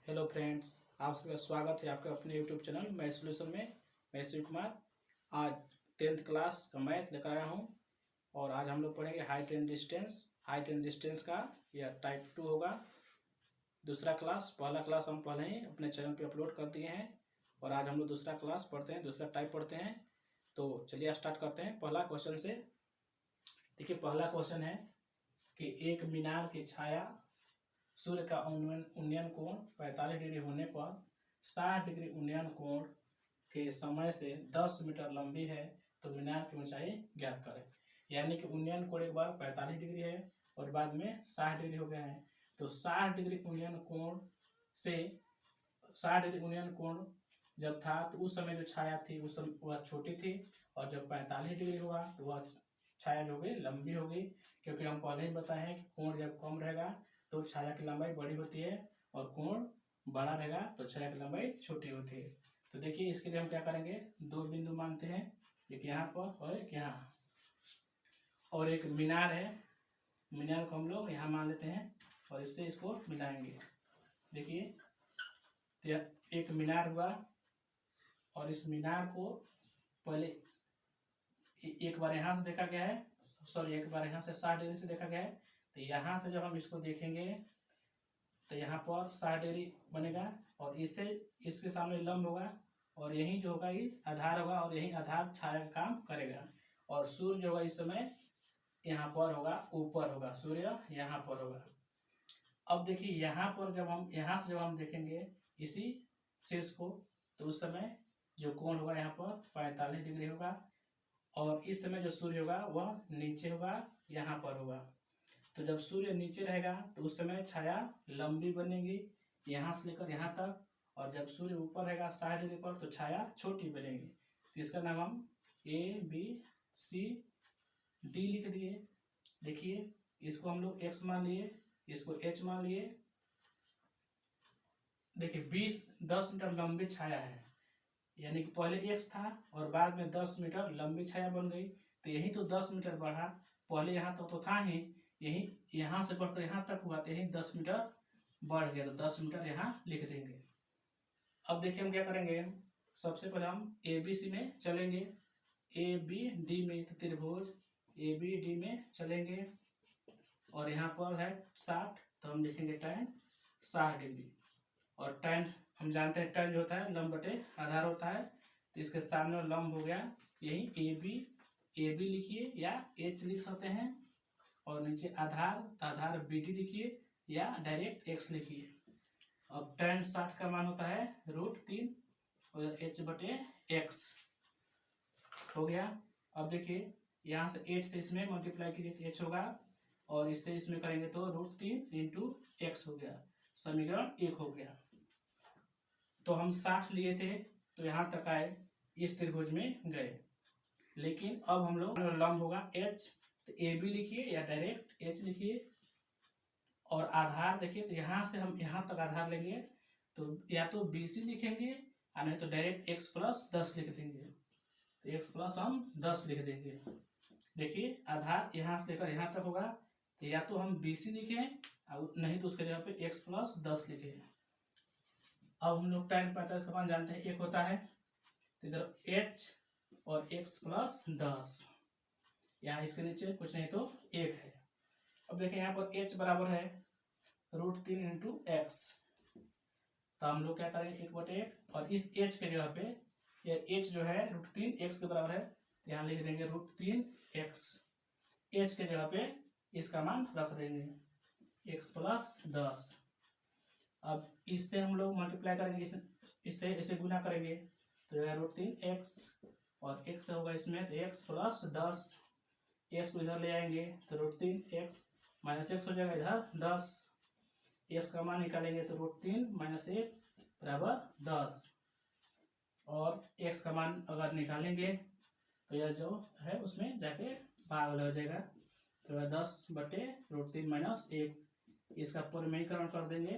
Hello friends, आप सभी का स्वागत है आपके अपने यूट्यूब चैनल मैथ सॉल्यूशन में। मैं शिव कुमार आज 10th क्लास का मैथ लेकर आया हूं और आज हम लोग पढ़ेंगे हाइट एंड डिस्टेंस का यह टाइप 2 होगा। दूसरा क्लास, पहला क्लास हम पहले ही अपने चैनल पे अपलोड कर दिए हैं और आज हम लोग दूसरा क्लास पढ़ते हैं, दूसरा टाइप पढ़ते हैं। तो चलिए स्टार्ट करते हैं पहला क्वेश्चन से। देखिए पहला क्वेश्चन है कि एक मीनार की छाया सूर्य का उन्नयन कोण 45 डिग्री होने पर 60 डिग्री उन्नयन कोण के समय से 10 मीटर लंबी है, तो मीनार की ऊंचाई ज्ञात करें। यानी कि उन्नयन कोण एक बार 45 डिग्री है और बाद में 60 डिग्री हो गया है, तो 60 डिग्री उन्नयन कोण से 60 डिग्री उन्नयन कोण जब था तो उस समय जो छाया थी उस समय वह छोटी थी, और जब 45 डिग्री हुआ तो वह छाया जो होगी लंबी होगी, क्योंकि हम पहले ही बताए हैं कि कोण जब कम रहेगा तो छाया की लंबाई बड़ी होती है और कोण बड़ा रहेगा तो छाया की लंबाई छोटी होती है। तो देखिए इसके लिए हम क्या करेंगे, दो बिंदु मानते हैं, एक यहाँ पर और एक यहाँ, और एक मीनार है, मीनार को हम लोग यहाँ मान लेते हैं और इससे इसको मिलाएंगे। देखिए एक मीनार हुआ और इस मीनार को पहले एक बार यहाँ से देखा गया है, एक बार यहाँ से 60 डिग्री से देखा गया है। तो यहाँ से जब हम इसको देखेंगे तो यहाँ पर 60 डिग्री बनेगा और इससे इसके सामने लंब होगा और यही जो होगा ये आधार होगा और यही आधार छाया का काम करेगा, और सूर्य जो होगा इस समय यहाँ पर होगा, ऊपर होगा, सूर्य यहाँ पर होगा। अब देखिए यहाँ पर जब हम देखेंगे इसी शीर्ष को, तो उस समय जो कोण होगा यहाँ पर 45 डिग्री होगा और इस समय जो सूर्य होगा वह नीचे होगा, यहाँ पर होगा। तो जब सूर्य नीचे रहेगा तो उस समय छाया लंबी बनेगी यहाँ से लेकर यहाँ तक, और जब सूर्य ऊपर रहेगा 60 डिग्री पर तो छाया छोटी बनेगी। तो इसका नाम हम ABCD लिख दिए। देखिए इसको हम लोग x मान लिए, इसको h मान लिए। देखिए 10 मीटर लंबी छाया है, यानी कि पहले x था और बाद में 10 मीटर लंबी छाया बन गई, तो यही तो 10 मीटर बढ़ा, पहले यहाँ तक तो था ही, यही यहाँ से बढ़कर यहाँ तक हुआ तो यही 10 मीटर बढ़ गया, तो 10 मीटर यहाँ लिख देंगे। अब देखिए हम क्या करेंगे, सबसे पहले हम ABC में चलेंगे, ABD में त्रिभुज ABD में चलेंगे और यहाँ पर है 60, तो हम लिखेंगे tan 60 डिग्री। और tan हम जानते हैं tan जो होता है लंब बटे आधार होता है, तो इसके सामने लंब हो गया, यही AB लिखिए या H लिख सकते हैं, और नीचे आधार BD लिखिए या डायरेक्ट x लिखिए। अब tan 60 का मान होता है √3 और h बटे x हो गया। अब देखिए यहाँ से h से इसमें मल्टीप्लाई कीजिए तो h होगा, और इससे इसमें करेंगे तो √3 इंटू x हो गया, समीकरण 1 हो गया। तो हम 60 लिए थे तो यहाँ तक आए, इस त्रिभुज में गए, लेकिन अब हम लोग लंब होगा h, तो AB लिखिए या डायरेक्ट H लिखिए, और आधार देखिए तो यहाँ से हम यहाँ तक आधार लेंगे, तो या तो BC लिखेंगे या नहीं तो डायरेक्ट x प्लस 10 लिख देंगे, तो x प्लस हम 10 लिख देंगे। देखिए आधार यहाँ से लेकर यहाँ तक होगा, तो या तो हम BC लिखें और नहीं तो उसके जगह पे x प्लस 10 लिखें। अब हम लोग tan 45 का मान जानते हैं 1 होता है, तो इधर h और x प्लस 10, यहाँ इसके नीचे कुछ नहीं तो 1 है। अब देखें यहाँ पर h बराबर है √3 इंटू x, तो हम लोग क्या करेंगे 1 बटे 1, और इस h के जगह पे ये h जो है √3 x के बराबर है, तो यहाँ लिख देंगे √3 x, h के जगह पे इसका मान रख देंगे x प्लस 10। अब इससे हम लोग मल्टीप्लाई करेंगे, इससे इसे गुना करेंगे तो यह √3 x और x होगा इसमें तो x प्लस 10, x को इधर ले आएंगे तो √3 x माइनस x हो जाएगा, इधर 10, x का मान निकालेंगे तो √3 माइनस 1 बराबर 10, और x का मान अगर निकालेंगे तो यह जो है उसमें जाके भाग लग जाएगा, तो यह 10 बटे √3 माइनस 1, इसका परिमेयीकरण कर देंगे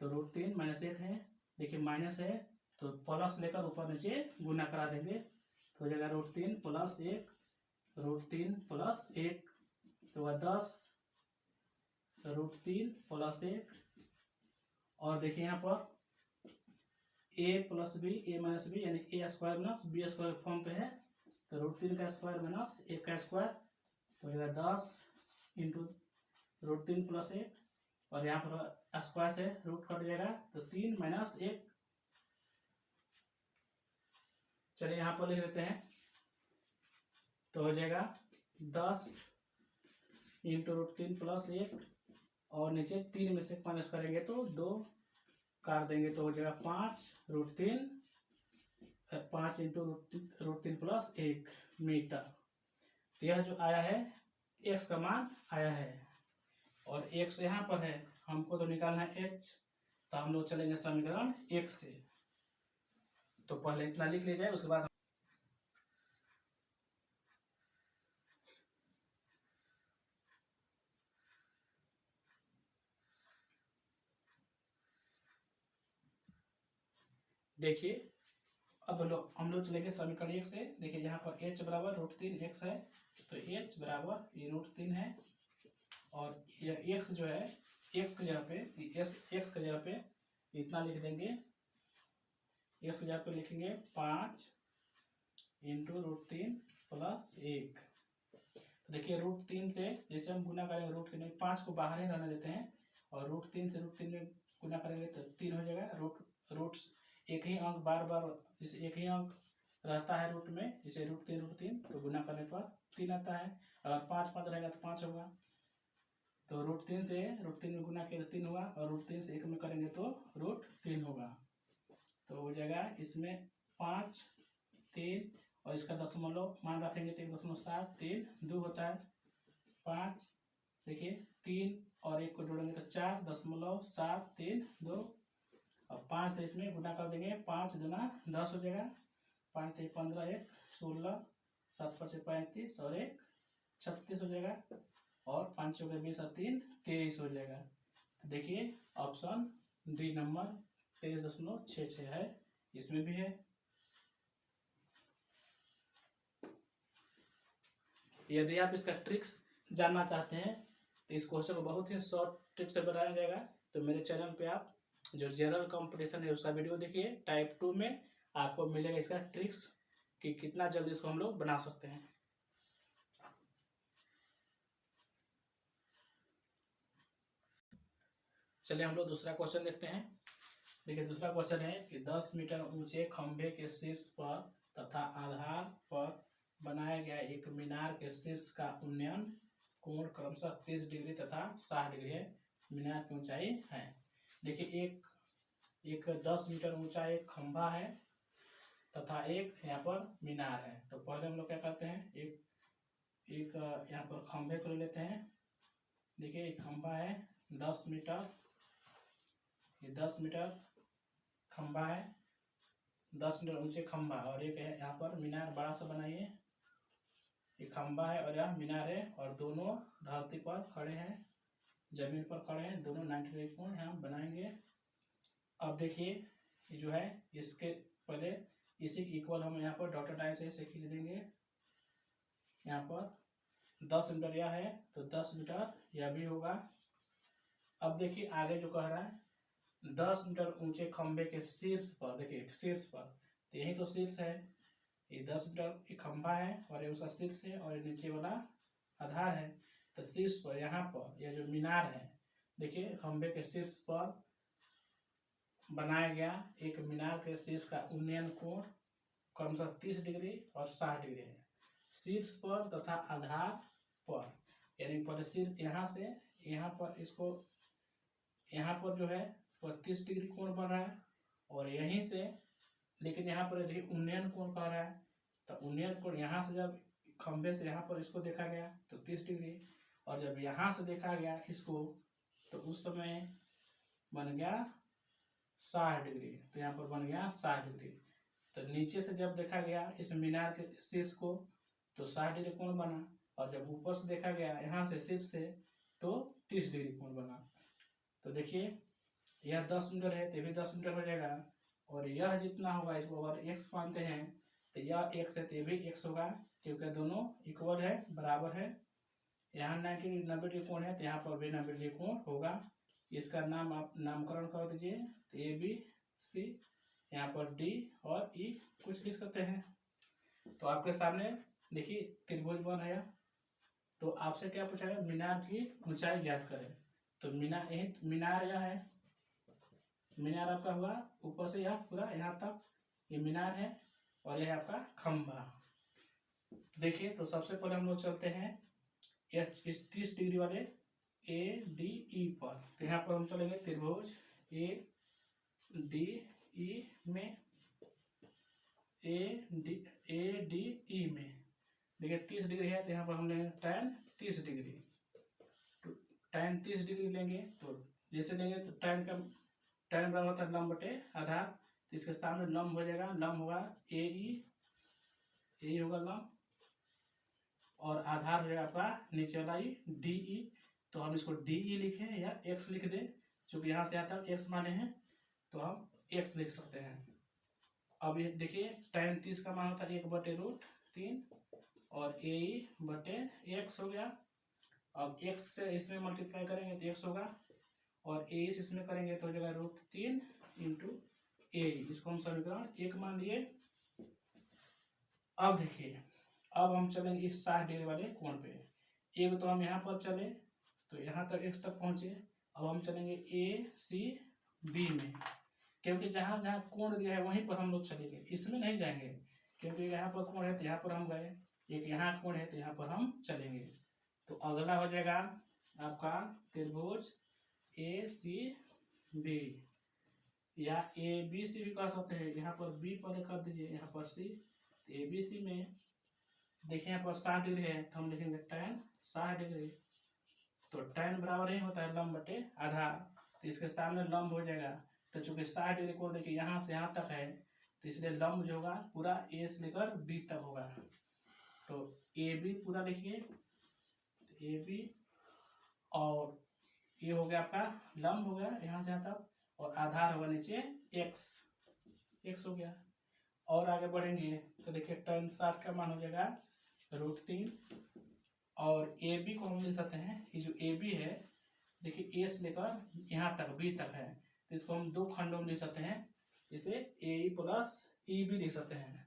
तो √3 माइनस 1 है, देखिए माइनस है तो प्लस लेकर ऊपर नीचे गुना करा देंगे, तो हो जाएगा √3 प्लस 1, √3 प्लस 1 तो वह 10, √3 प्लस 1, और देखिए यहाँ पर A plus B A minus B यानी A square minus B square form पे है। तो √3 का स्क्वायर माइनस 1 का स्क्वायर तो हो जाएगा 10 इंटू √3 प्लस 1 और यहाँ पर स्क्वायर से रूट कट जाएगा तो 3 माइनस 1। चलिए यहाँ पर लिख देते हैं तो हो जाएगा 10 इंटू √3 प्लस 1 और नीचे 3 में से माइनस करेंगे तो 2 काट देंगे तो हो जाएगा 5 इंटू √3 प्लस 1 मीटर। तो यह जो आया है x का मान आया है और x यहाँ पर है, हमको तो निकालना है h। तो हम लोग चलेंगे समीकरण 1 से। तो पहले इतना लिख लिया जाए, उसके बाद देखिए अब हम लोग चलेंगे समीकरण 1 से। देखिए यहाँ पर h बराबर √3 x है तो h बराबर ये √3 है और यह x जो है x की जगह पे x की जगह पे इतना लिख देंगे। x की जगह पे लिखेंगे 5 इंटू √3 प्लस 1। देखिए √3 से जैसे हम गुना करेंगे √3 5 को बाहर ही रहने देते हैं और √3 से √3 में गुना करेंगे तो 3 हो जाएगा। रूट एक ही अंक बार बार जैसे एक ही अंक रहता है रूट में, जैसे √3 तो गुना करने पर 3 आता है। अगर 5 5 रहेगा तो 5 होगा। तो √3 से √3 में गुना किया तो 3 होगा और √3 से 1 में करेंगे तो √3 होगा। तो हो जाएगा इसमें 5 3 और इसका दशमलव मान रखेंगे तो 1.7 3 2 होता है 5। देखिए 3 और 1 को जोड़ेंगे तो 4.7 3 2 और 5 से इसमें गुना कर देंगे 5 दूना 10 हो जाएगा। 5 3 15 1 16 7 5 35 और 1 36 हो जाएगा और 5 चौके 20 और 3 23 हो जाएगा। देखिए ऑप्शन डी नंबर 23.66 है, इसमें भी है। यदि आप इसका ट्रिक्स जानना चाहते हैं तो इस क्वेश्चन को बहुत ही शॉर्ट ट्रिक से बनाया जाएगा। तो मेरे चैनल पे आप जो जनरल कंपटीशन है उसका वीडियो देखिए, टाइप 2 में आपको मिलेगा इसका ट्रिक्स कि कितना जल्दी इसको हम लोग बना सकते हैं। चलिए हम लोग दूसरा क्वेश्चन देखते हैं। देखिए दूसरा क्वेश्चन है कि 10 मीटर ऊंचे खंभे के शीर्ष पर तथा आधार पर बनाया गया एक मीनार के शीर्ष का उन्नयन कोण क्रमशः 30 डिग्री तथा 60 डिग्री है। मीनार की ऊंचाई है। देखिए एक 10 मीटर ऊंचा एक खंभा है तथा एक यहाँ पर मीनार है। तो पहले हम लोग क्या करते हैं, एक यहाँ पर खंभे को ले लेते हैं। देखिए एक खंभा है 10 मीटर, ये 10 मीटर खंभा है, 10 मीटर ऊंचे खंभा और एक है यहाँ पर मीनार बड़ा सा बनाइए। ये खंभा है और यह मीनार है और दोनों धरती पर खड़े हैं, जमीन पर खड़े हैं, दोनों 90 डिग्री कोण हम बनाएंगे। अब देखिए ये जो है इसके पहले इसी इक्वल हम यहाँ पर डॉटेड लाइन से इसे खींच देंगे। यहाँ पर 10 मीटर यह है तो 10 मीटर यह भी होगा। अब देखिए आगे जो कह रहा है 10 मीटर ऊंचे खंभे के शीर्ष पर, देखिए शीर्ष पर, तो यही तो शीर्ष है। ये 10 मीटर एक खंभा है और ये उसका शीर्ष है और ये नीचे वाला आधार है। तो शीर्ष पर यहाँ पर यह जो मीनार है, देखिए खंभे के शीर्ष पर बनाया गया एक मीनार के शीर्ष का उन्नयन कोण क्रमशः 30 डिग्री और 60 डिग्री है। शीर्ष पर तथा आधार पर, यानी पहले शीर्ष यहाँ से यहाँ पर इसको यहाँ पर जो है 30 डिग्री कोण बन रहा है और यहीं से, लेकिन यहाँ पर देखिए उन्नयन कोण कह रहा है। तो उन्नयन कोण यहाँ से जब खंभे से यहाँ पर इसको देखा गया तो 30 डिग्री और जब यहाँ से देखा गया इसको तो उस समय बन गया 60 डिग्री। तो यहाँ पर बन गया 60 डिग्री। तो नीचे से जब देखा गया इस मीनार के शीर्ष को तो 60 डिग्री कोण बना और जब ऊपर से देखा गया यहाँ से शीर्ष से तो 30 डिग्री कोण बना। तो देखिए यह 10 मीटर है तो भी 10 मीटर हो जाएगा और यह जितना होगा इसको अगर x मानते हैं तो यह x है तो भी x होगा, क्योंकि दोनों इक्वल है, बराबर है। यहाँ 90 डिग्री कोण है तो यहाँ पर भी 90 डिग्री कोण होगा। इसका नाम आप नामकरण कर दीजिए। तो ए बी सी, यहाँ पर डी और ई कुछ लिख सकते हैं। तो आपके सामने देखिए त्रिभुज बन है। तो आपसे क्या पूछा है, मीनार की ऊंचाई ज्ञात करें। तो मीनार, यही मीनार यह है, मीनार आपका हुआ ऊपर से यहाँ पूरा यहाँ तक ये मीनार है, और यह आपका खंभा। देखिए तो सबसे पहले हम लोग चलते हैं इस 30 डिग्री वाले ए डी ई पर। तो यहाँ पर हम चलेंगे त्रिभुज ए डी ई में, ए डी ई में। देखिए 30 डिग्री है, तो यहाँ पर हम लेंगे tan 30 डिग्री। तो tan 30 डिग्री लेंगे, तो जैसे लेंगे तो tan बराबर होता है लंब बटे आधार। तो इसके सामने लंब हो जाएगा, लंब होगा ए ई होगा लंब, और आधार हो जाएगा आपका नीचे वाला ई डी ई। तो हम इसको डी ई लिखें या एक्स लिख दें, चूँकि यहाँ से यहाँ तक एक्स माने हैं तो हम एक्स लिख सकते हैं। अब ये देखिए tan 30 का मान होता है 1/√3 और ए बटे एक्स हो गया। अब एक्स से इसमें मल्टीप्लाई करेंगे तो एक्स होगा, और ए इसमें करेंगे तो हो जाएगा √3 इंटू ए। इसको हम समीकरण 1 मान लिए। अब देखिए, अब हम चलेंगे इस 60 डिग्री वाले कोण पे। एक तो हम यहाँ पर चले तो यहाँ तक एक्स तक पहुँचे। अब हम चलेंगे ए सी बी में, क्योंकि जहाँ जहाँ कोण दिया है वहीं पर हम लोग चलेंगे, इसमें नहीं जाएंगे, क्योंकि यहाँ पर कोण है तो यहाँ पर हम गए, एक यहाँ कोण है तो यहाँ पर हम चलेंगे। तो अगला हो जाएगा आपका त्रिभुज ए सी बी, या ए बी सी भी कह सकते हैं। यहाँ पर बी पहले कर दीजिए, यहाँ पर सी। ए बी सी में देखिए यहाँ पर 60 डिग्री है, तो हम लिखेंगे tan 60 डिग्री। तो tan बराबर ही होता है लंब बटे आधार, तो इसके सामने लंब हो जाएगा। तो चूंकि 60 डिग्री कोण देखिए यहाँ से यहाँ तक है, तो इसलिए लंब जो होगा पूरा ए से लेकर बी तक होगा। तो ए बी पूरा लिखिए, ए बी, और ये हो गया आपका लंब हो गया यहाँ से यहाँ तक, और आधार होगा नीचे एक्स हो गया। और आगे बढ़ेंगे तो देखिए tan 60 का मान हो जाएगा √3, और ए बी को हम ले सकते हैं। ये जो ए बी है देखिए ए से लेकर यहाँ तक बी तक है, तो इसको हम 2 खंडों में ले सकते हैं। इसे ए ई प्लस ई बी लिख सकते हैं।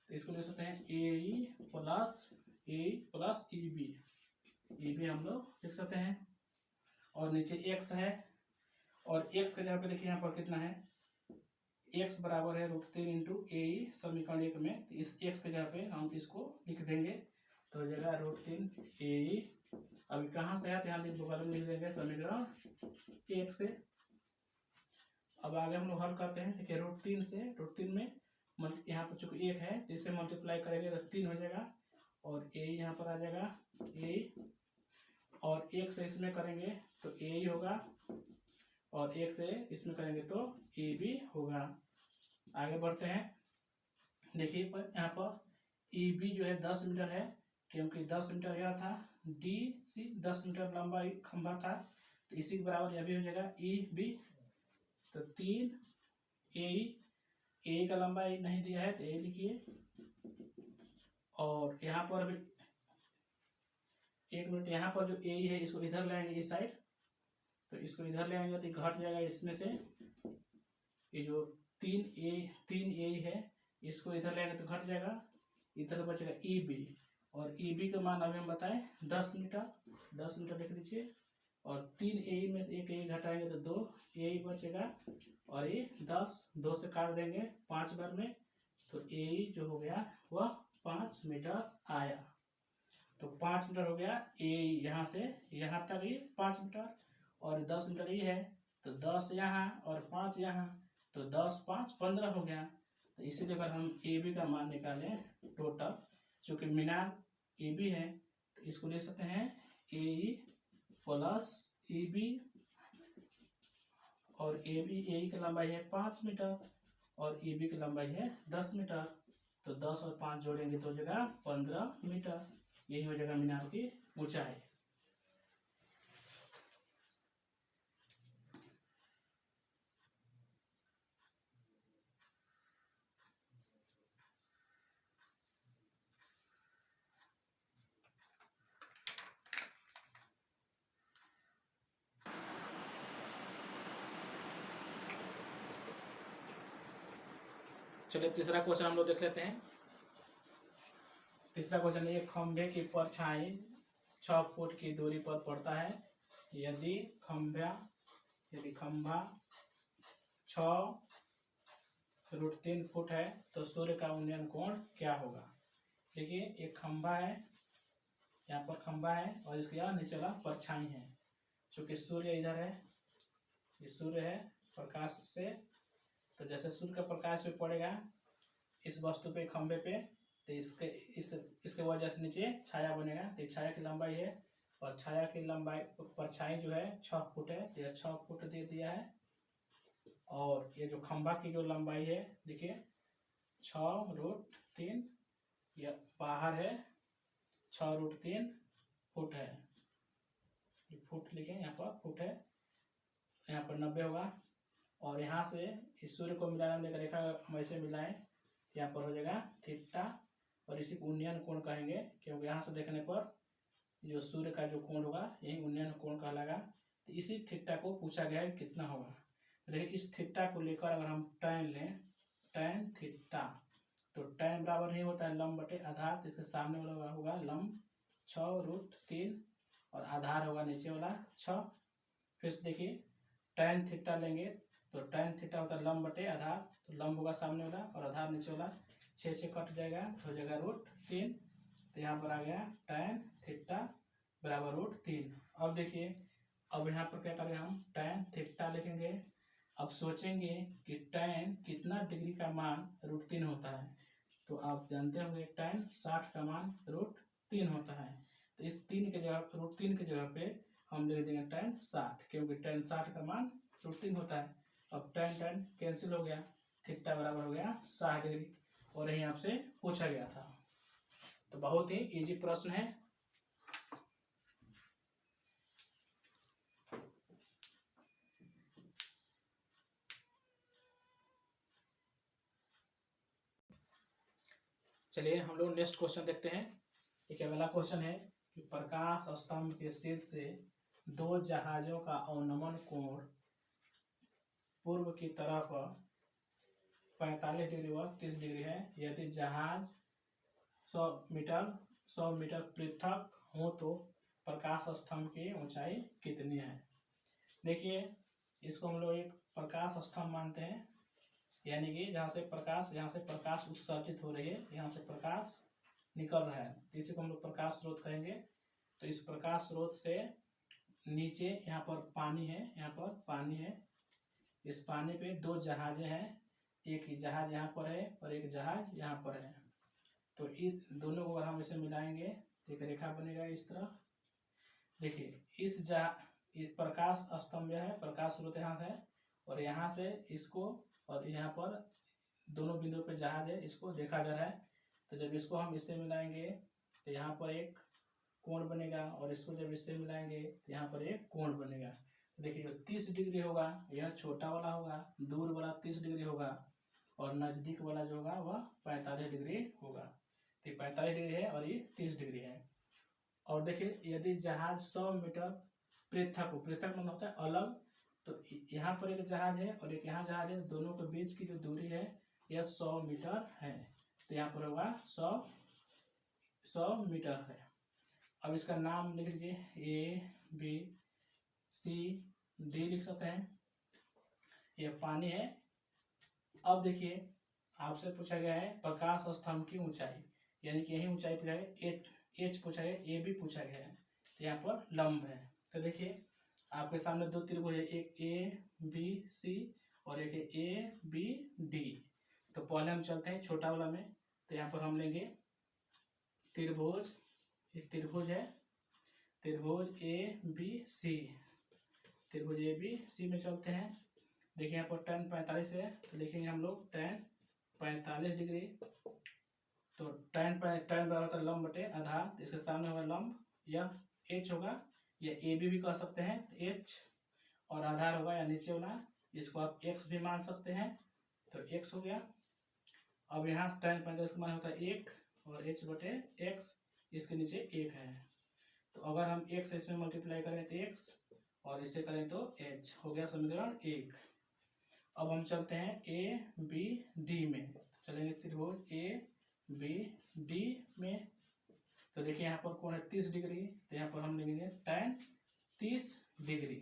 तो इसको ले सकते हैं ए ई प्लस ई बी हम लोग लिख सकते हैं। और नीचे एक्स है, और एक्स का जगह पे देखिए यहाँ पर कितना है, एक्स बराबर है √3 इंटू ए ई समीकरण 1 में। तो इस एक्स के जगह पे हम इसको लिख देंगे, तो हो जाएगा √3 ए ई। अभी कहाँ से है तो यहाँ बगल में लिख देंगे समीकरण 1 से। अब आगे हम लोग हल करते हैं। देखिए √3 से, √3 में यहाँ पर चूंकि 1 है तो इसे मल्टीप्लाई करेंगे तो 3 हो जाएगा, और ए यहाँ पर आ जाएगा ए, और 1 से इसमें करेंगे तो ए ही होगा, और 1 से इसमें करेंगे तो ए बी होगा। आगे बढ़ते हैं। देखिए पर यहाँ पर ई बी जो है 10 मीटर है, क्योंकि 10 मीटर यह था, डी सी 10 मीटर लंबा खंभा था, तो इसी के बराबर यह भी हो जाएगा ई बी। तो 3 ए का लंबाई नहीं दिया है तो ए लिखिए, और यहाँ पर भी 1 मिनट, यहाँ पर जो ए है इसको इधर ले आएंगे इस साइड, तो इसको इधर ले आएंगे तो घट जाएगा इसमें से। ये जो 3 ए है इसको इधर ले आएंगे तो घट जाएगा, इधर बचेगा ई बी, और ई बी का मान अभी हम बताएं 10 मीटर लिख लीजिए। और 3 ए में से 1 ए घटाएंगे तो 2 ए बचेगा, और ये 2 से काट देंगे 5 बार में, तो ए जो हो गया वह 5 मीटर आया। तो 5 मीटर हो गया ए, यहाँ से यहाँ तक ये 5 मीटर, और 10 मीटर ये है, तो 10 यहाँ और 5 यहाँ, तो 10 5 15 हो गया। तो इसीलिए अगर हम ए बी का मान निकालें टोटल, चूँकि मीनार ए बी है, तो इसको ले सकते हैं ए ई प्लस ई बी, और ए की लंबाई है 5 मीटर और ए बी की लंबाई है 10 मीटर। तो 10 और 5 जोड़ेंगे तो हो जाएगा 15 मीटर। यही हो जाएगा मीनार की ऊंचाई। चलिए तीसरा क्वेश्चन हम लोग देख लेते हैं। तीसरा क्वेश्चन, एक खंभे की परछाई 6 फुट की दूरी पर पड़ता है। यदि खंभा 6√3 फुट है तो सूर्य का उन्नयन कोण क्या होगा। देखिए एक खंभा है, यहाँ पर खंभा है और इसके यहाँ नीचे वाला परछाई है। चूंकि सूर्य इधर है, ये सूर्य है प्रकाश से, तो जैसे सूर्य का प्रकाश पे पड़ेगा इस वस्तु पे, खंभे पे, तो इसके वजह से नीचे छाया बनेगा। तो छाया की लंबाई है और छाया की लंबाई परछाई जो है 6 फुट है, तो यह 6 फुट दे दिया है। और ये जो खंभा की जो लंबाई है देखिए 6√3, यह बाहर है 6√3 फुट है। ये फुट लिखे यहाँ पर फुट है, यहाँ पर 90 होगा। और यहाँ से इस सूर्य को मिलाने वाले रेखा हम ऐसे मिलाएं, यहाँ पर हो जाएगा थीटा, और इसी को उन्नयन कोण कहेंगे, क्योंकि यहाँ से देखने पर जो सूर्य का जो कोण होगा यही उन्नयन कोण कहलाएगा। तो इसी थीटा को पूछा गया है कितना होगा। देखिए इस थीटा को लेकर अगर हम tan लें, tan थीटा, तो tan बराबर ही होता है लंब बटे आधार। तो इसके सामने वाला होगा लंब 6√3 और आधार होगा नीचे वाला 6। फिर से देखिए tan थीटा लेंगे तो tan थीटा होता है लंब बटे आधार, तो लंब होगा सामने वाला और आधार नीचे वाला, 6 कट जाएगा तो हो जाएगा √3। तो यहाँ पर आ गया tan थीटा बराबर √3। अब देखिए अब यहाँ पर क्या करेंगे हम tan थीटा लिखेंगे। अब सोचेंगे कि tan कितना डिग्री का मान √3 होता है, तो आप जानते होंगे tan 60 का मान √3 होता है। तो इस 3 के जगह √3 की जगह पे हम लिख देंगे tan 60, क्योंकि tan 60 का मान √3 होता है। अब tan कैंसिल हो गया, थीटा बराबर हो गया 60 डिग्री, और यही आपसे पूछा गया था। तो बहुत ही इजी प्रश्न है। चलिए हम लोग नेक्स्ट क्वेश्चन देखते हैं। एक अगला क्वेश्चन है कि प्रकाश स्तंभ के शीर्ष से 2 जहाजों का अवनमन कोण पूर्व की तरफ 45 डिग्री व 30 डिग्री है। यदि जहाज 100 मीटर पृथक हो तो प्रकाश स्तंभ की ऊंचाई कितनी है। देखिए इसको हम लोग एक प्रकाश स्तंभ मानते हैं, यानी कि जहाँ से प्रकाश उत्सर्जित हो रही है, यहाँ से प्रकाश निकल रहा है, तो इसी को हम लोग प्रकाश स्रोत कहेंगे। तो इस प्रकाश स्रोत से नीचे यहाँ पर पानी है, यहाँ पर पानी है, इस पानी पे 2 जहाजें हैं, एक जहाज यहाँ पर है और एक जहाज यहाँ पर है। तो इस दोनों को अगर हम इसे मिलाएंगे तो एक रेखा बनेगा इस तरह। देखिए इस प्रकाश स्तंभ है, प्रकाश स्रोत यहाँ है, और यहाँ से इसको और यहाँ पर दोनों बिंदुओं पे जहाज है, इसको देखा जा रहा है। तो जब इसको हम इससे मिलाएंगे तो यहाँ पर एक कोण बनेगा, और इसको जब इससे मिलाएंगे तो यहाँ पर एक कोण बनेगा। देखिए जो 30 डिग्री होगा यह छोटा वाला होगा, दूर वाला 30 डिग्री होगा, और नज़दीक वाला जो होगा वह 45 डिग्री होगा। तो 45 डिग्री है और ये 30 डिग्री है। और देखिए यदि जहाज 100 मीटर पृथक मतलब होता है अलग, तो यहाँ पर एक जहाज है और एक यहाँ जहाज है, दोनों के बीच की जो दूरी है यह 100 मीटर है। तो यहाँ पर होगा 100 मीटर है। अब इसका नाम लिख लीजिए ABCD लिख सकते हैं, यह पानी है। अब देखिए आपसे पूछा गया है प्रकाश स्तंभ की ऊंचाई, यानी कि यही ऊंचाई पूछा है, H पूछा है, AB पूछा गया है, तो यहाँ पर लंब है। तो देखिए आपके सामने 2 त्रिभुज है, एक ABC और एक ABD। तो पहले हम चलते हैं छोटा वाला में। तो यहाँ पर हम लेंगे त्रिभुज, एक त्रिभुज है, त्रिभुज ABC, त्रिभुज ABC में चलते हैं। देखिए यहाँ पर tan 45 है, तो लिखेंगे हम लोग tan 45 डिग्री। तो tan बराबर होता है लंब बटे आधार, तो इसके सामने होगा लंब, यह H होगा, या AB भी कह सकते हैं, तो H, और आधार होगा या नीचे वाला, इसको आप X भी मान सकते हैं, तो X हो गया। अब यहाँ tan 45 का मान होता है 1 और H बटे X, इसके नीचे 1 है। तो अगर हम X इसमें मल्टीप्लाई करें तो X और इसे करें तो H हो गया समीकरण 1। अब हम चलते हैं ABD में। चलेंगे त्रिभुज ए बी डी में। तो देखिए यहाँ पर कोण है 30 डिग्री, तो यहाँ पर हम लिखेंगे tan 30 डिग्री,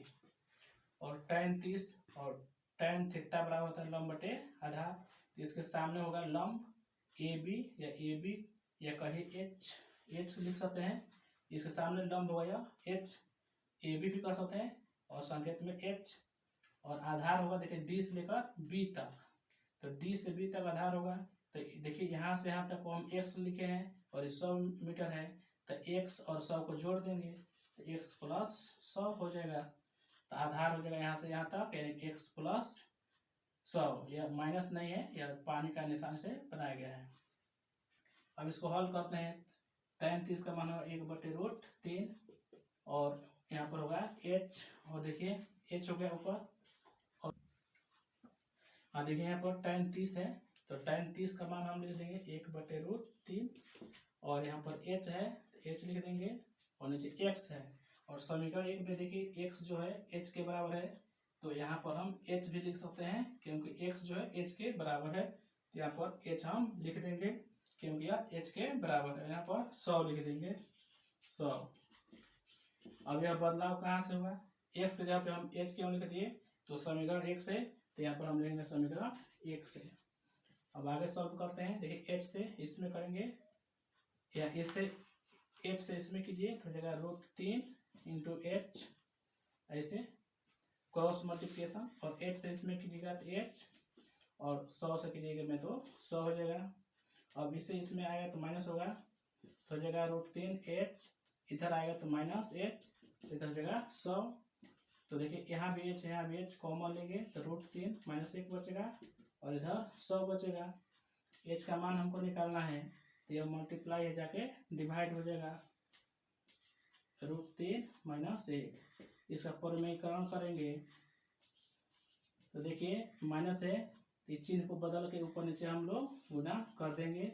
और tan 30 और tan थीटा बराबर होता है लंब बटे आधार। तो इसके सामने होगा लंब ए बी या कहीं एच लिख सकते हैं। इसके सामने लंब होगा यह एच, ए बी भी कर सकते हैं और संकेत में एच, और आधार होगा देखिए डी से लेकर बी तक। तो डी से बी तक आधार होगा। तो देखिए यहाँ से यहाँ तक को हम एक्स लिखे हैं और 100 मीटर है, तो एक्स और 100 को जोड़ देंगे तो एक्स प्लस 100 हो जाएगा। तो आधार हो जाएगा यहाँ से यहाँ तक, यानी एक्स प्लस 100। यह माइनस नहीं है, यह पानी का निशान से बनाया गया है। अब इसको हल करते हैं। tan 30 का मान होगा 1/√3 और यहाँ पर होगा h, और देखिए h हो गया ऊपर, और देखिए यहाँ पर tan 30 है, तो tan 30 का मान हम लिख देंगे 1/√3, और यहाँ पर h है तो h लिख देंगे, और नीचे x है। और समीकरण 1 में देखिए x जो है h के बराबर है, तो यहाँ पर हम h भी लिख सकते हैं क्योंकि x जो है h के बराबर है। तो यहाँ पर h हम लिख देंगे क्योंकि यह h के बराबर है। यहाँ पर 100 लिख देंगे 100। अब यह बदलाव कहाँ से हुआ, x के जगह पे हम h क्यों लिख दिए, तो समीकरण 1 से, तो यहाँ पर हम लेंगे समीकरण 1 से। अब आगे सॉल्व करते हैं। देखिए h से इसमें करेंगे या इससे h से इसमें कीजिए तो जगह √3 इंटू h, ऐसे क्रॉस मल्टीप्लिकेशन, और h से इसमें कीजिएगा तो h, और 100 से कीजिएगा में तो 100 हो जाएगा। अब इससे इसमें आएगा तो माइनस होगा, तो जगह √3h, इधर आएगा तो माइनस h, इधर जगह 100। तो देखिए यहाँ भी h कॉमन लेंगे तो √3 -1 बचेगा, और इधर 100 बचेगा। h का मान हमको निकालना है, तो यह मल्टीप्लाई है जाके डिवाइड हो जाएगा, √3 -1। इसका परिमेयकरण करेंगे तो देखिए माइनस है, तो चिन्ह को बदल के ऊपर नीचे हम लोग गुना कर देंगे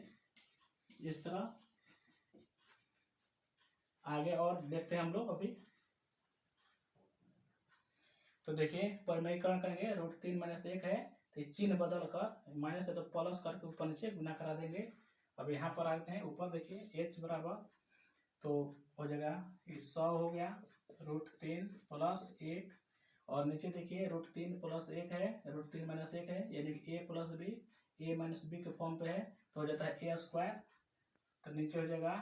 इस तरह। आगे और देखते हैं हम लोग अभी। तो देखिए परिमेयकरण करेंगे, √3 -1 है, तो चिन्ह बदल कर माइनस है तो प्लस करके ऊपर नीचे गुना करा देंगे। अब यहाँ पर आते हैं ऊपर, देखिए h बराबर तो हो जाएगा 100 हो गया, √3 + 1, और नीचे देखिए √3 + 1 है, √3 - 1 है, यानी कि a + b, a - b के फॉर्म पे है, तो हो जाता है a²। तो नीचे हो जाएगा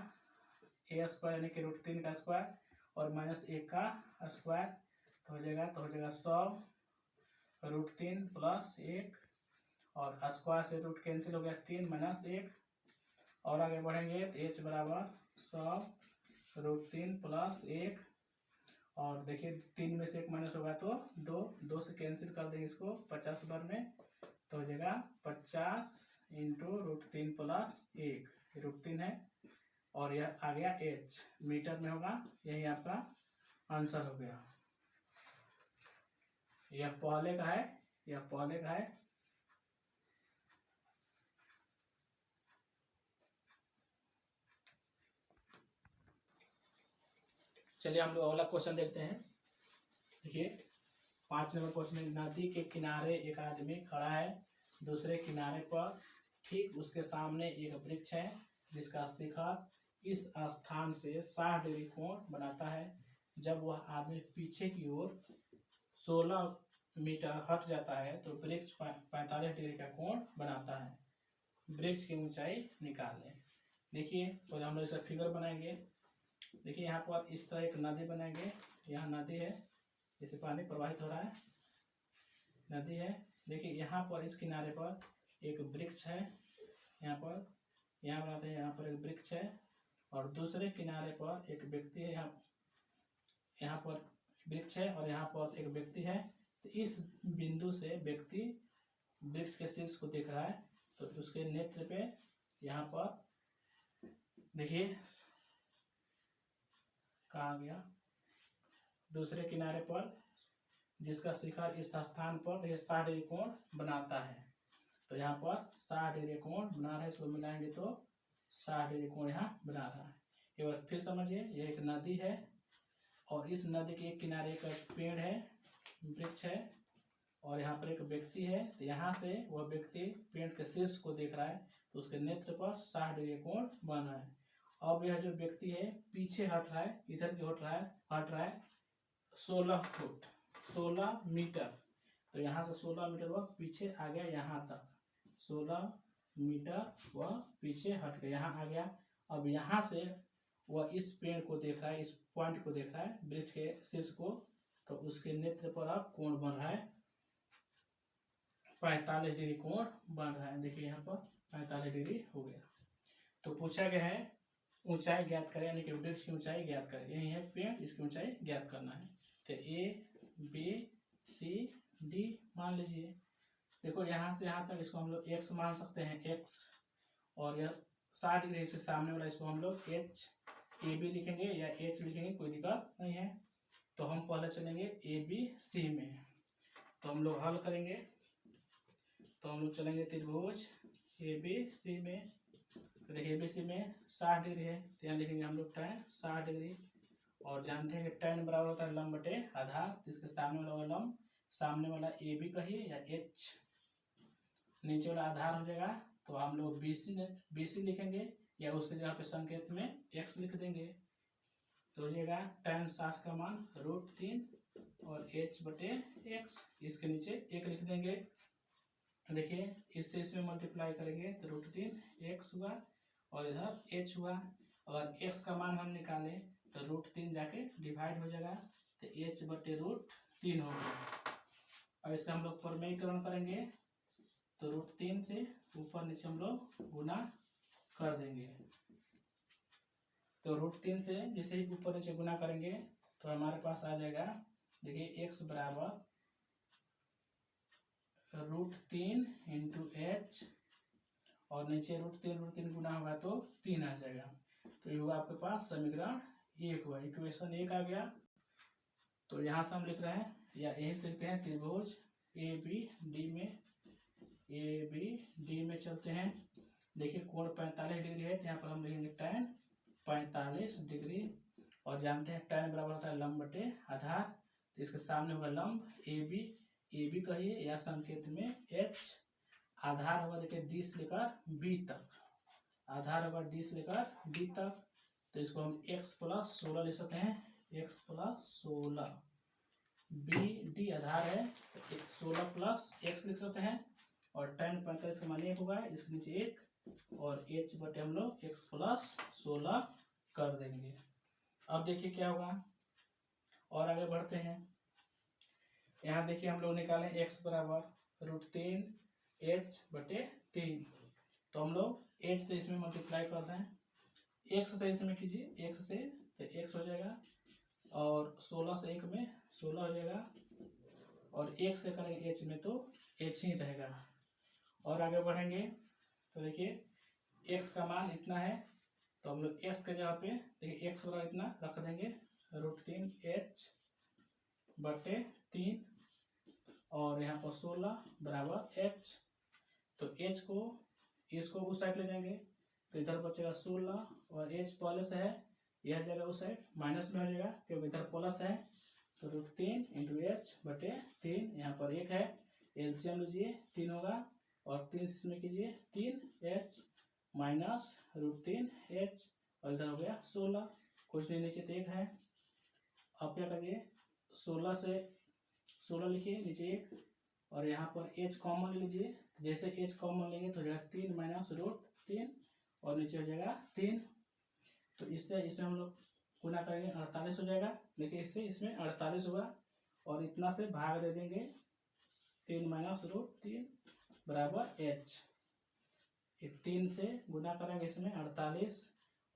a² यानी कि √3 का स्क्वायर और -1 का स्क्वायर, तो हो जाएगा 100 √3 + 1, और स्क्वायर से रूट कैंसिल हो गया 3 - 1। और आगे बढ़ेंगे तो h बराबर 100 √3 + 1, और देखिए 3 में से 1 माइनस होगा तो 2 से कैंसिल कर देंगे इसको 50 बार में, तो हो जाएगा 50 इंटू √3 + 1, √3 है, और यह आ गया h मीटर में होगा। यही आपका आंसर हो गया। यह पहले का है, चलिए हम लोग अगला क्वेश्चन देखते हैं। देखिए 5 नंबर क्वेश्चन, नदी के किनारे एक आदमी खड़ा है, दूसरे किनारे पर ठीक उसके सामने एक वृक्ष है जिसका शिखर इस स्थान से 60 डिग्री कोण बनाता है। जब वह आदमी पीछे की ओर 16 मीटर हट जाता है तो वृक्ष 45 डिग्री का कोण बनाता है। वृक्ष की ऊंचाई निकाल लें। देखिए तो हम लोग इसका फिगर बनाएंगे। देखिए यहाँ पर इस तरह एक नदी बनाएंगे, यहाँ नदी है, इसे पानी प्रवाहित हो रहा है, नदी है। देखिए यहाँ पर इस किनारे पर एक वृक्ष है, यहाँ बनाते हैं, यहाँ पर एक वृक्ष है, और दूसरे किनारे पर एक व्यक्ति है, यहाँ पर वृक्ष है और यहाँ पर एक व्यक्ति है। तो इस बिंदु से व्यक्ति वृक्ष के शीर्ष को देख रहा है, तो उसके नेत्र पे यहाँ पर देखिए कहा गया, दूसरे किनारे पर जिसका शिखर इस स्थान पर देखिए 60 डिग्री कोण बनाता है। तो यहाँ पर 60 डिग्री कोण बना रहा है, इसको मिलाएंगे तो 60 डिग्री कोण यहाँ बना रहा है। एक बार फिर समझिए, यह एक नदी है और इस नदी के एक किनारे एक पेड़ है, वृक्ष है, और यहाँ पर एक व्यक्ति है, तो यहाँ से वह व्यक्ति पेड़ के शीर्ष को देख रहा है, तो उसके नेत्र पर 60 डिग्री कोण बन रहा है। अब यह जो व्यक्ति है पीछे हट रहा है, इधर की हट रहा है 16 फुट 16 मीटर। तो यहाँ से 16 मीटर वह पीछे आ गया, यहाँ तक 16 मीटर वह पीछे हट गया, यहाँ आ गया। अब यहाँ से वह इस पेड़ को देख रहा है, इस पॉइंट को देख रहा है, वृक्ष के शीर्ष को, तो उसके नेत्र पर अब कोण बन रहा है 45 डिग्री कोण बन रहा है। देखिए यहाँ पर 45 डिग्री हो गया। तो पूछा गया है ऊंचाई ज्ञात करें, यानी कि वृक्ष की ऊंचाई ज्ञात करें। यही है पेड़, इसकी ऊंचाई ज्ञात करना है। तो ABCD मान लीजिए। देखो यहाँ से यहाँ तक इसको हम लोग x मान सकते हैं, x, और यह 60 डिग्री से सामने वाला इसको हम लोग HAB लिखेंगे या H लिखेंगे, कोई दिक्कत नहीं है। तो हम पहले चलेंगे ABC में, तो हम लोग हल करेंगे। तो हम लोग चलेंगे त्रिभुज ABC में। तो देखिए ABC में 60 डिग्री है, तो यहाँ लिखेंगे हम लोग tan 60 डिग्री, और जानते हैं कि tan बराबर होता है लंब बटे आधार। जिसके सामने वाला लंब, सामने वाला AB कहिए या H, नीचे वाला आधार हो जाएगा। तो हम लोग BC लिखेंगे, या उसके जगह पे संकेत में x लिख देंगे। तो हो जाएगा tan 60 का मान √3 और h बटे x, इसके नीचे 1 लिख देंगे। देखिए इससे इसमें मल्टीप्लाई करेंगे तो √3 x हुआ, और इधर h हुआ। अगर x का मान हम निकालें तो √3 जाके डिवाइड हो जाएगा, तो h बटे √3 हो गया। अब इसका हम लोग प्रमेयीकरण करेंगे, तो √3 से ऊपर नीचे हम लोग गुना कर देंगे। तो √3 से जैसे ही ऊपर नीचे गुना करेंगे तो हमारे पास आ जाएगा, देखिए x बराबर √3 इंटू h, और नीचे √3 गुना होगा तो 3 आ जाएगा। तो ये हुआ आपके पास समीकरण 1 हुआ, इक्वेशन 1 आ गया। तो यहाँ से हम लिख रहे हैं, या यही से लिखते हैं त्रिभुज ABD में चलते हैं। देखिए कोण 45 डिग्री है, यहाँ पर हम लिखेंगे tan 45 डिग्री, और जानते हैं tan बराबर होता है लंब बटे आधार। तो इसके सामने होगा लंब AB कहिए, या संकेत में H, आधार होगा देखिए D से लेकर B तक, आधार होगा D से लेकर B तक। तो इसको हम x + 16 लिख सकते हैं, x + 16, BD आधार है, 16 + x लिख सकते हैं, और tan 45 का मान 1 होगा, इसके नीचे 1, और h बटे हम लोग x + 16 कर देंगे। अब देखिए क्या होगा, और आगे बढ़ते हैं। यहाँ देखिए हम लोग निकालें x बराबर √3 h बटे 3, तो हम लोग h से इसमें मल्टीप्लाई कर रहे हैं, x से इसमें कीजिए, x से तो x हो जाएगा, और 16 से 1 में 16 हो जाएगा, और 1 से करेंगे h में तो h ही रहेगा। और आगे बढ़ेंगे तो देखिए x का मान इतना है, तो हम लोग x के जगह पे देखिए x बराबर इतना रख देंगे, √3 h बटे 3, और यहाँ पर 16 बराबर h। तो h को इसको उस साइड ले जाएंगे, तो इधर बचेगा 16, और h पहले से है, यह जगह उस साइड माइनस में हो जाएगा क्योंकि इधर प्लस है। तो √3 इंटू h बटे 3, यहाँ पर 1 है, एलसीएम लीजिए 3 होगा, और 3 इसमें कीजिए 3h माइनस √3h, और इधर हो गया 16, कुछ नहीं नीचे तो 1 है। अब क्या करिए, 16 से 16 लिखिए, नीचे 1, और यहाँ पर h कॉमन लीजिए, जैसे h कॉमन लेंगे तो हो जाएगा 3 माइनस √3, और नीचे हो जाएगा 3। तो इससे इसमें हम लोग गुना करेंगे 48 हो जाएगा, लेकिन इससे इसमें 48 होगा, और इतना से भाग दे देंगे, 3 माइनस √3 बराबर h। 3 से गुना करेंगे इसमें 48,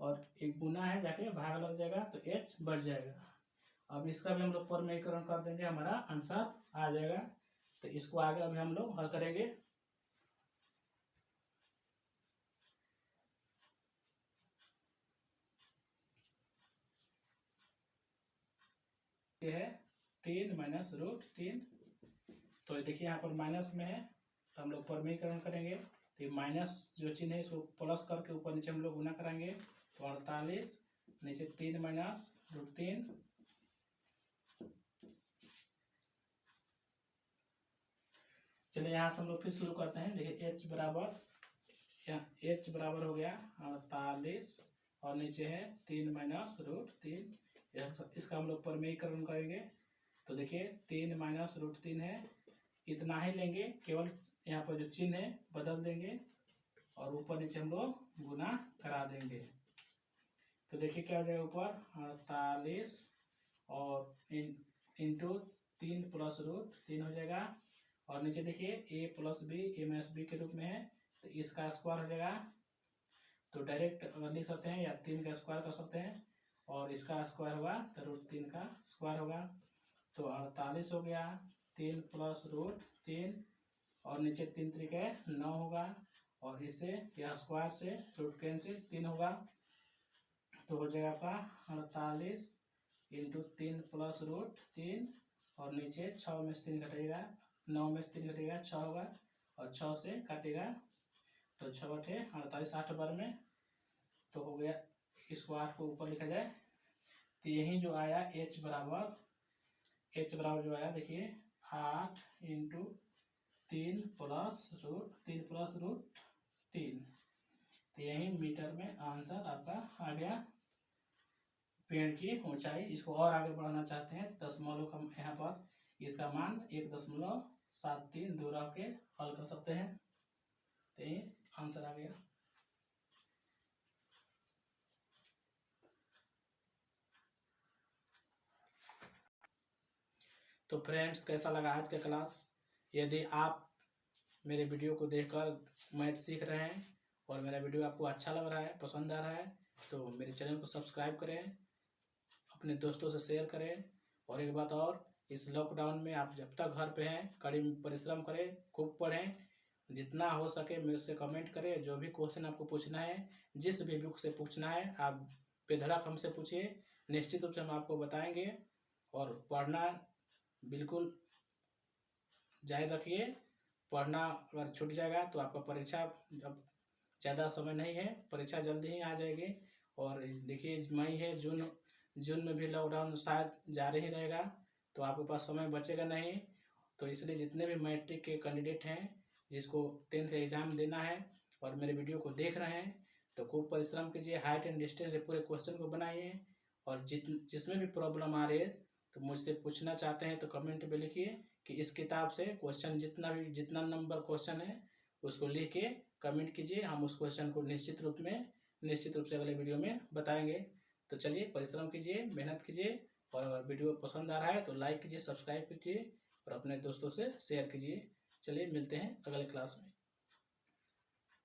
और एक गुना है जाके भाग लग जाएगा तो h बच जाएगा। अब इसका भी हम लोग प्रमेयीकरण कर देंगे, हमारा आंसर आ जाएगा। तो इसको आगे अभी हम लोग हल करेंगे। ये है 3 माइनस √3, तो देखिए यहाँ पर माइनस में है, तो हम लोग प्रमेयीकरण करेंगे। तो माइनस जो चिन्ह है इसको प्लस करके ऊपर नीचे हम लोग गुना कराएंगे, तो 48, नीचे 3 माइनस √3, चलिए यहाँ से हम लोग फिर शुरू करते हैं। देखिए h बराबर हो गया 48 और नीचे है 3 माइनस रूट 3। इसका हम लोग प्रमेयीकरण करेंगे। तो देखिए 3 माइनस रूट 3 है, इतना ही लेंगे, केवल यहाँ पर जो चिन्ह है बदल देंगे और ऊपर नीचे हम लोग गुना करा देंगे। तो देखिए क्या हो जाएगा, ऊपर 48 और इंटू 3 प्लस रूट 3 हो जाएगा और नीचे देखिए a plus B A minus B के रूप में है, तो इसका स्क्वायर हो जाएगा। तो डायरेक्ट लिख सकते हैं या 3 का स्क्वायर कर सकते हैं और इसका स्क्वायर होगा तो रूट 3 का स्क्वायर होगा। तो 48 हो गया, 3 प्लस रूट 3 और नीचे 3 त्रिके 9 होगा और इससे यह स्क्वायर से रूट कैंसिल 3 होगा। तो हो जाएगा आपका 48 इंटू 3 प्लस रूट 3 और नीचे 6 में से 3 घटेगा, 9 में से 3 घटेगा 6 होगा और 6 से काटेगा तो 6 बटे 48 8 बार में। तो हो गया, इसको 8 को ऊपर लिखा जाए तो यही जो आया h बराबर जो आया देखिए 8 इंटू 3 प्लस रूट 3। तो यही मीटर में आंसर आपका आ गया। पेड़ की ऊंचाई, इसको और आगे बढ़ाना चाहते हैं दशमलव हम यहाँ पर इसका मान 1.73 दूर रख के हल कर सकते हैं। तो ये आंसर आ गया। तो फ्रेंड्स, कैसा लगा आज का क्लास? यदि आप मेरे वीडियो को देखकर मैथ सीख रहे हैं और मेरा वीडियो आपको अच्छा लग रहा है, पसंद आ रहा है, तो मेरे चैनल को सब्सक्राइब करें, अपने दोस्तों से शेयर करें। और एक बात और, इस लॉकडाउन में आप जब तक घर पे हैं कड़ी परिश्रम करें, खूब पढ़ें, जितना हो सके मेरे से कमेंट करें। जो भी क्वेश्चन आपको पूछना है, जिस भी बुक से पूछना है, आप बेधड़क हमसे पूछिए, निश्चित रूप से हम आपको बताएंगे। और पढ़ना बिल्कुल जारी रखिए। पढ़ना अगर छूट जाएगा तो आपका परीक्षा, अब ज़्यादा समय नहीं है, परीक्षा जल्दी ही आ जाएगी। और देखिए मई है, जून में भी लॉकडाउन शायद जारी ही रहेगा, तो आपके पास समय बचेगा नहीं। तो इसलिए जितने भी मैट्रिक के कैंडिडेट हैं, जिसको 10th का एग्ज़ाम देना है और मेरे वीडियो को देख रहे हैं, तो खूब परिश्रम कीजिए, हाइट एंड डिस्टेंस से पूरे क्वेश्चन को बनाइए। और जिसमें भी प्रॉब्लम आ रही है तो मुझसे पूछना चाहते हैं तो कमेंट में लिखिए कि इस किताब से क्वेश्चन जितना नंबर क्वेश्चन है उसको लिख के कमेंट कीजिए। हम उस क्वेश्चन को निश्चित रूप से अगले वीडियो में बताएंगे। तो चलिए, परिश्रम कीजिए, मेहनत कीजिए और अगर वीडियो पसंद आ रहा है तो लाइक कीजिए, सब्सक्राइब कीजिए और अपने दोस्तों से शेयर कीजिए। चलिए, मिलते हैं अगले क्लास में।